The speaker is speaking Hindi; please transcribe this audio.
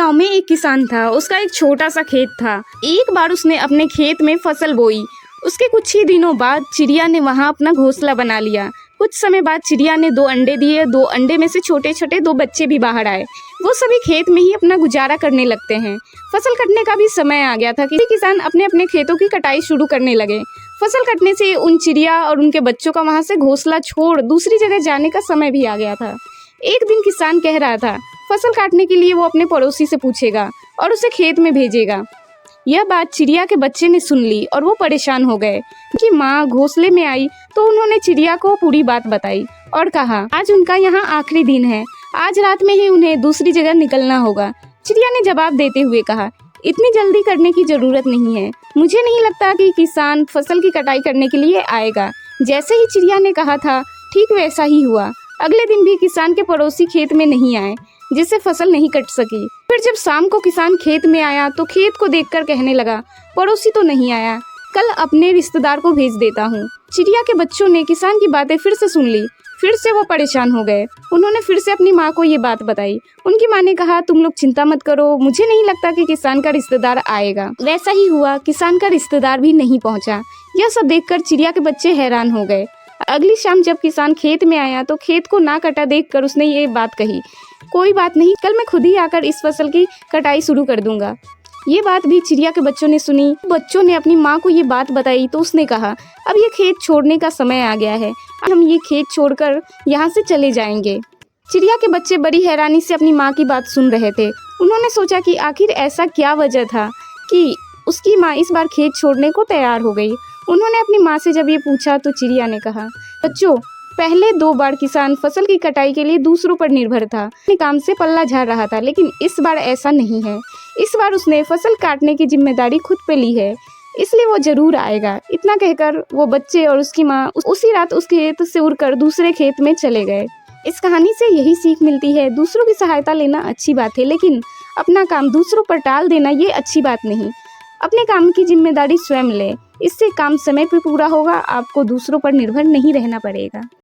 गांव में एक किसान था। उसका एक छोटा सा खेत था। एक बार उसने अपने खेत में फसल बोई। उसके कुछ ही दिनों बाद चिड़िया ने वहां अपना घोंसला बना लिया। कुछ समय बाद चिड़िया ने 2 अंडे दिए। 2 अंडे में से छोटे छोटे 2 बच्चे भी बाहर आए। वो सभी खेत में ही अपना गुजारा करने लगते हैं। फसल कटने का भी समय आ गया था। किसी किसान अपने अपने खेतों की कटाई शुरू करने लगे। फसल कटने से उन चिड़िया और उनके बच्चों का वहां से घोंसला छोड़ दूसरी जगह जाने का समय भी आ गया था। एक दिन किसान कह रहा था फसल काटने के लिए वो अपने पड़ोसी से पूछेगा और उसे खेत में भेजेगा। यह बात चिड़िया के बच्चे ने सुन ली और वो परेशान हो गए कि माँ घोंसले में आई तो उन्होंने चिड़िया को पूरी बात बताई और कहा आज उनका यहाँ आखिरी दिन है, आज रात में ही उन्हें दूसरी जगह निकलना होगा। चिड़िया ने जवाब देते हुए कहा इतनी जल्दी करने की जरूरत नहीं है, मुझे नहीं लगता कि किसान फसल की कटाई करने के लिए आएगा। जैसे ही चिड़िया ने कहा था ठीक वैसा ही हुआ। अगले दिन भी किसान के पड़ोसी खेत में नहीं आए, जिससे फसल नहीं कट सकी। फिर जब शाम को किसान खेत में आया तो खेत को देखकर कहने लगा पड़ोसी तो नहीं आया, कल अपने रिश्तेदार को भेज देता हूँ। चिड़िया के बच्चों ने किसान की बातें फिर से सुन ली। फिर से वो परेशान हो गए। उन्होंने फिर से अपनी माँ को ये बात बताई। उनकी माँ ने कहा तुम लोग चिंता मत करो, मुझे नहीं लगता कि किसान का रिश्तेदार आएगा। वैसा ही हुआ, किसान का रिश्तेदार भी नहीं पहुँचा। यह सब देखकर चिड़िया के बच्चे हैरान हो गए। अगली शाम जब किसान खेत में आया तो खेत को ना कटा देखकर उसने ये बात कही कोई बात नहीं, कल मैं खुद ही आकर इस फसल की कटाई शुरू कर दूंगा। ये बात भी चिड़िया के बच्चों ने सुनी। बच्चों ने अपनी माँ को ये बात बताई तो उसने कहा अब ये खेत छोड़ने का समय आ गया है, हम ये खेत छोड़कर यहाँ से चले जाएंगे। चिड़िया के बच्चे बड़ी हैरानी से अपनी माँ की बात सुन रहे थे। उन्होंने सोचा कि आखिर ऐसा क्या वजह था कि उसकी माँ इस बार खेत छोड़ने को तैयार हो गई। उन्होंने अपनी माँ से जब ये पूछा तो चिड़िया ने कहा बच्चों, पहले 2 बार किसान फसल की कटाई के लिए दूसरों पर निर्भर था, अपने काम से पल्ला झाड़ रहा था, लेकिन इस बार ऐसा नहीं है। इस बार उसने फसल काटने की जिम्मेदारी खुद पे ली है, इसलिए वो जरूर आएगा। इतना कहकर वो बच्चे और उसकी माँ उसी रात उस खेत से उड़कर दूसरे खेत में चले गए। इस कहानी से यही सीख मिलती है, दूसरों की सहायता लेना अच्छी बात है, लेकिन अपना काम दूसरों पर टाल देना ये अच्छी बात नहीं। अपने काम की जिम्मेदारी स्वयं ले, इससे काम समय पे पूरा होगा, आपको दूसरों पर निर्भर नहीं रहना पड़ेगा।